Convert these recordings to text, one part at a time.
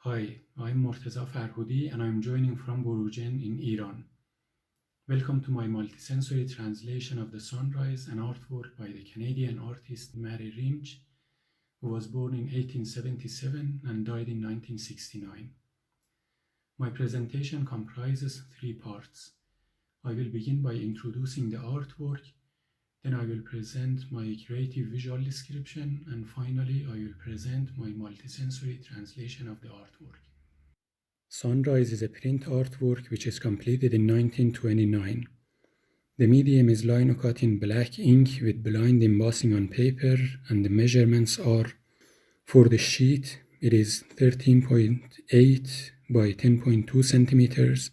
Hi, I'm Morteza Farhoudi and I'm joining from Borujen in Iran. Welcome to my multisensory translation of The Sunrise, an artwork by the Canadian artist Mary Rinch, who was born in 1877 and died in 1969. My presentation comprises three parts. I will begin by introducing the artwork, then I will present my creative visual description, and finally I will present my multisensory translation of the artwork. Sunrise is a print artwork which is completed in 1929. The medium is linocut in black ink with blind embossing on paper, and the measurements are: for the sheet, it is 13.8 by 10.2 centimeters.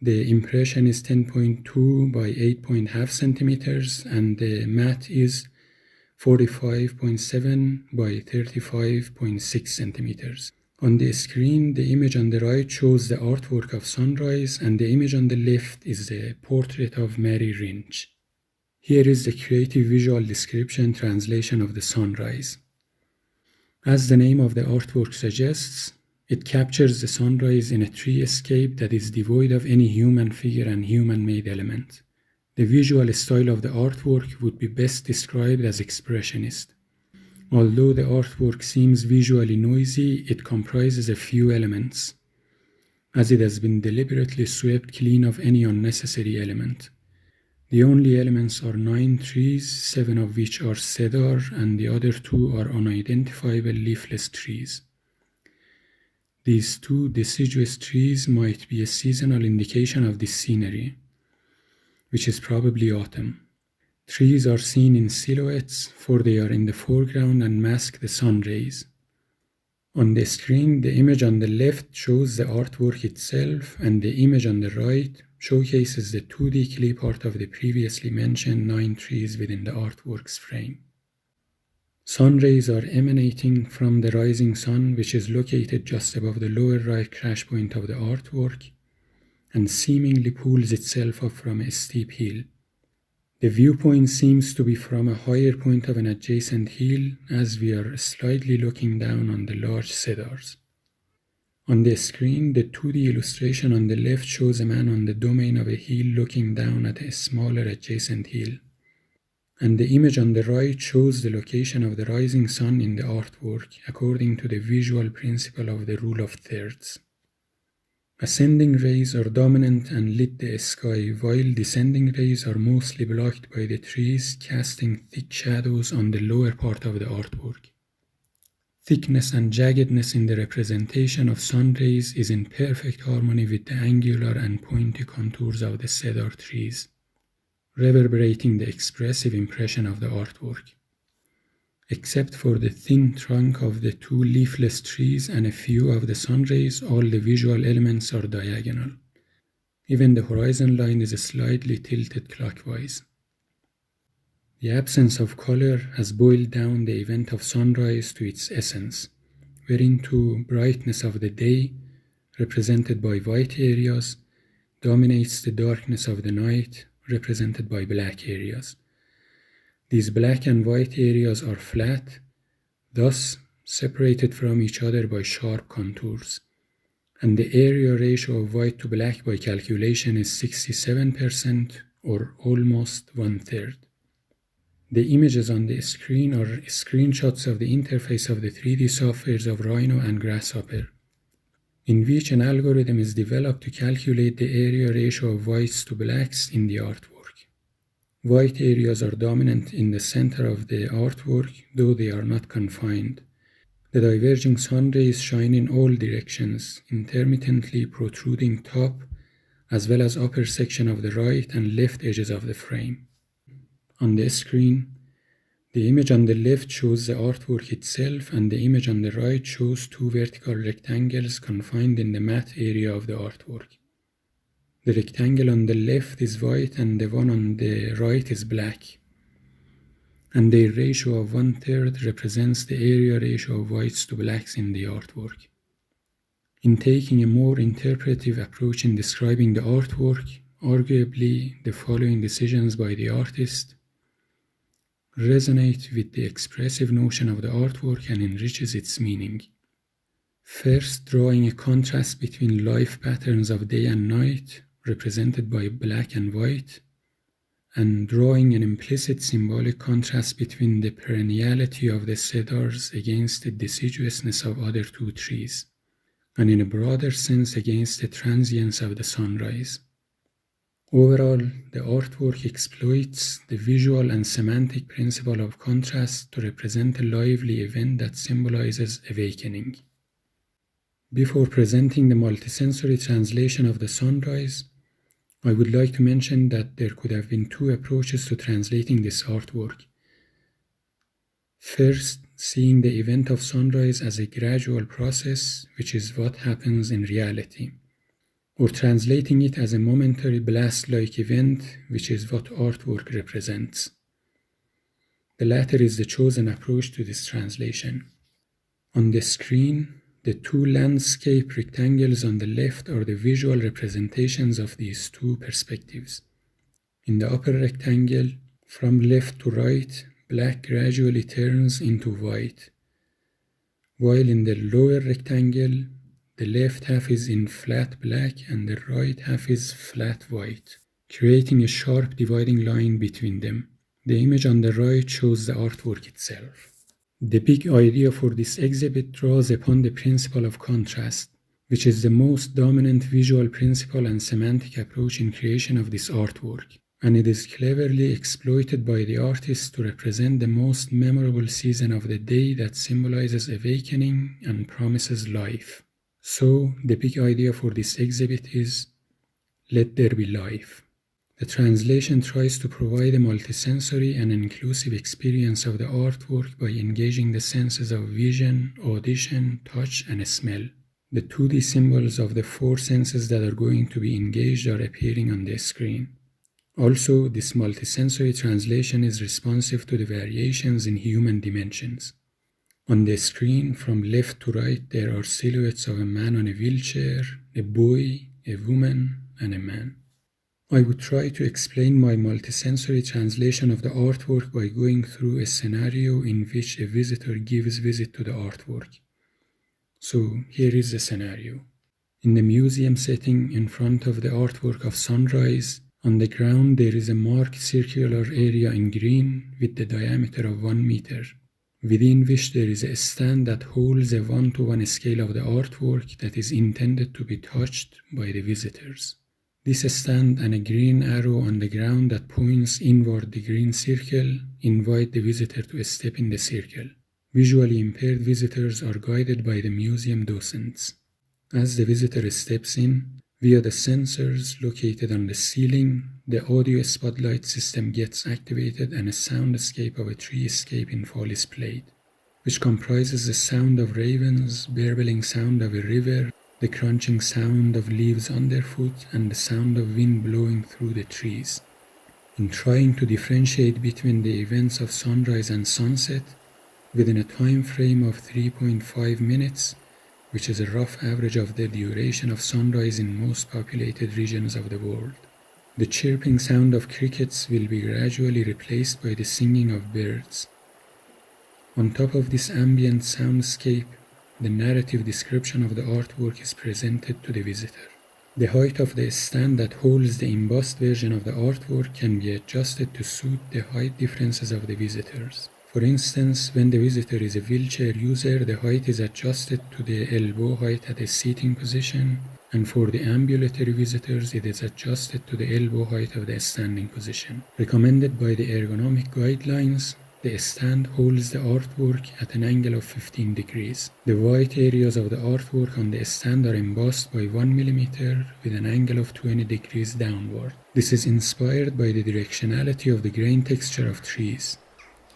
The impression is 10.2 by 8.5 centimeters, and the mat is 45.7 by 35.6 centimeters. On the screen, the image on the right shows the artwork of Sunrise, and the image on the left is the portrait of Mary Rinch. Here is the creative visual description translation of the Sunrise. As the name of the artwork suggests, it captures the sunrise in a treescape that is devoid of any human figure and human-made element. The visual style of the artwork would be best described as expressionist. Although the artwork seems visually noisy, it comprises a few elements, as it has been deliberately swept clean of any unnecessary element. The only elements are 9 trees, 7 of which are cedar, and the other 2 are unidentifiable leafless trees. These 2 deciduous trees might be a seasonal indication of this scenery, which is probably autumn. Trees are seen in silhouettes, for they are in the foreground and mask the sun rays. On the screen, the image on the left shows the artwork itself, and the image on the right showcases the 2D clip art of the previously mentioned 9 trees within the artwork's frame. Sun rays are emanating from the rising sun, which is located just above the lower right crash point of the artwork, and seemingly pulls itself up from a steep hill. The viewpoint seems to be from a higher point of an adjacent hill, as we are slightly looking down on the large cedars. On the screen, the 2D illustration on the left shows a man on the domain of a hill looking down at a smaller adjacent hill, and the image on the right shows the location of the rising sun in the artwork according to the visual principle of the rule of thirds. Ascending rays are dominant and lit the sky, while descending rays are mostly blocked by the trees, casting thick shadows on the lower part of the artwork. Thickness and jaggedness in the representation of sun rays is in perfect harmony with the angular and pointy contours of the cedar trees, reverberating the expressive impression of the artwork. Except for the thin trunk of the 2 leafless trees and a few of the sun rays, all the visual elements are diagonal. Even the horizon line is slightly tilted clockwise. The absence of color has boiled down the event of sunrise to its essence, wherein brightness of the day, represented by white areas, dominates the darkness of the night, represented by black areas. These black and white areas are flat, thus separated from each other by sharp contours, and the area ratio of white to black by calculation is 67%, or almost 1/3. The images on the screen are screenshots of the interface of the 3D softwares of Rhino and Grasshopper, in which an algorithm is developed to calculate the area ratio of whites to blacks in the artwork. White areas are dominant in the center of the artwork, though they are not confined. The diverging sun rays shine in all directions, intermittently protruding top as well as upper section of the right and left edges of the frame. On the screen, the image on the left shows the artwork itself, and the image on the right shows 2 vertical rectangles confined in the matte area of the artwork. The rectangle on the left is white and the one on the right is black, and their ratio of 1/3 represents the area ratio of whites to blacks in the artwork. In taking a more interpretive approach in describing the artwork, arguably the following decisions by the artist resonate with the expressive notion of the artwork and enriches its meaning. First, drawing a contrast between life patterns of day and night, represented by black and white, and drawing an implicit symbolic contrast between the perenniality of the cedars against the deciduousness of other two trees, and in a broader sense against the transience of the sunrise. Overall, the artwork exploits the visual and semantic principle of contrast to represent a lively event that symbolizes awakening. Before presenting the multisensory translation of the sunrise, I would like to mention that there could have been two approaches to translating this artwork. First, seeing the event of sunrise as a gradual process, which is what happens in reality, or translating it as a momentary blast-like event, which is what artwork represents. The latter is the chosen approach to this translation. On the screen, the two landscape rectangles on the left are the visual representations of these two perspectives. In the upper rectangle, from left to right, black gradually turns into white, while in the lower rectangle, the left half is in flat black and the right half is flat white, creating a sharp dividing line between them. The image on the right shows the artwork itself. The big idea for this exhibit draws upon the principle of contrast, which is the most dominant visual principle and semantic approach in creation of this artwork, and it is cleverly exploited by the artist to represent the most memorable season of the day that symbolizes awakening and promises life. So, the big idea for this exhibit is, let there be life. The translation tries to provide a multisensory and inclusive experience of the artwork by engaging the senses of vision, audition, touch, and smell. The 2D symbols of the four senses that are going to be engaged are appearing on the screen. Also, this multisensory translation is responsive to the variations in human dimensions. On the screen, from left to right, there are silhouettes of a man on a wheelchair, a boy, a woman, and a man. I would try to explain my multisensory translation of the artwork by going through a scenario in which a visitor gives visit to the artwork. So here is the scenario. In the museum setting in front of the artwork of sunrise, on the ground there is a marked circular area in green with the diameter of 1 meter, within which there is a stand that holds a 1:1 scale of the artwork that is intended to be touched by the visitors. This stand and a green arrow on the ground that points inward the green circle invite the visitor to step in the circle. Visually impaired visitors are guided by the museum docents. As the visitor steps in, via the sensors located on the ceiling, the audio spotlight system gets activated and a soundscape of a treescape in fall is played, which comprises the sound of ravens, burbling sound of a river, the crunching sound of leaves underfoot, and the sound of wind blowing through the trees. In trying to differentiate between the events of sunrise and sunset, within a time frame of 3.5 minutes, which is a rough average of the duration of sunrise in most populated regions of the world, the chirping sound of crickets will be gradually replaced by the singing of birds. On top of this ambient soundscape, the narrative description of the artwork is presented to the visitor. The height of the stand that holds the embossed version of the artwork can be adjusted to suit the height differences of the visitors. For instance, when the visitor is a wheelchair user, the height is adjusted to the elbow height at a seating position, and for the ambulatory visitors, it is adjusted to the elbow height of the standing position. Recommended by the ergonomic guidelines, the stand holds the artwork at an angle of 15 degrees. The white areas of the artwork on the stand are embossed by 1 mm with an angle of 20 degrees downward. This is inspired by the directionality of the grain texture of trees,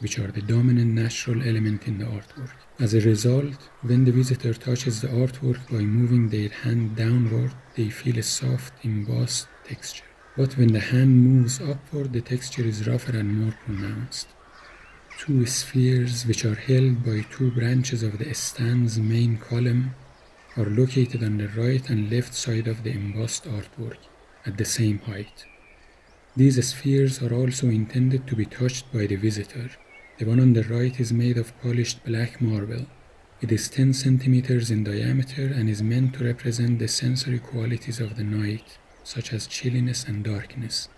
which are the dominant natural element in the artwork. As a result, when the visitor touches the artwork by moving their hand downward, they feel a soft, embossed texture. But when the hand moves upward, the texture is rougher and more pronounced. Two spheres, which are held by two branches of the stand's main column, are located on the right and left side of the embossed artwork at the same height. These spheres are also intended to be touched by the visitor. The one on the right is made of polished black marble, It is 10 centimeters in diameter and is meant to represent the sensory qualities of the night, such as chilliness and darkness.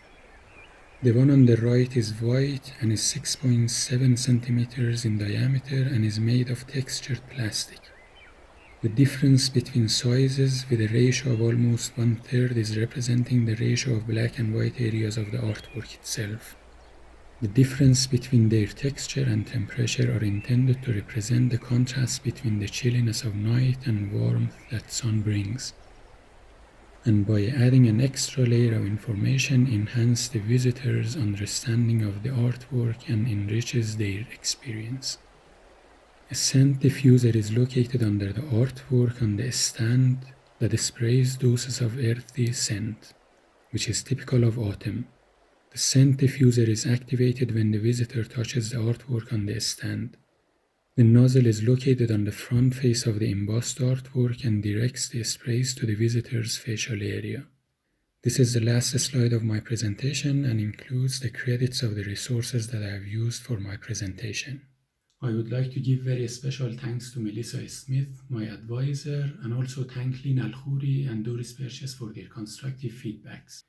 The one on the right is white and is 6.7 centimeters in diameter and is made of textured plastic. The difference between sizes with a ratio of almost 1/3 is representing the ratio of black and white areas of the artwork itself. The difference between their texture and temperature are intended to represent the contrast between the chilliness of night and warmth that sun brings, and by adding an extra layer of information enhance the visitor's understanding of the artwork and enriches their experience. A scent diffuser is located under the artwork on the stand that sprays doses of earthy scent, which is typical of autumn. The scent diffuser is activated when the visitor touches the artwork on the stand. The nozzle is located on the front face of the embossed artwork and directs the sprays to the visitor's facial area. This is the last slide of my presentation and includes the credits of the resources that I have used for my presentation. I would like to give very special thanks to Melissa Smith, my advisor, and also thank Lynn Alkhoury and Doris Purchase for their constructive feedbacks.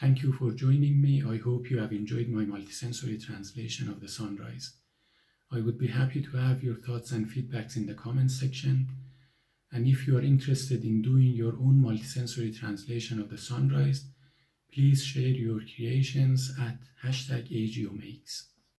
Thank you for joining me. I hope you have enjoyed my multisensory translation of the sunrise. I would be happy to have your thoughts and feedbacks in the comments section. And if you are interested in doing your own multisensory translation of the sunrise, please share your creations at #AgioMakes.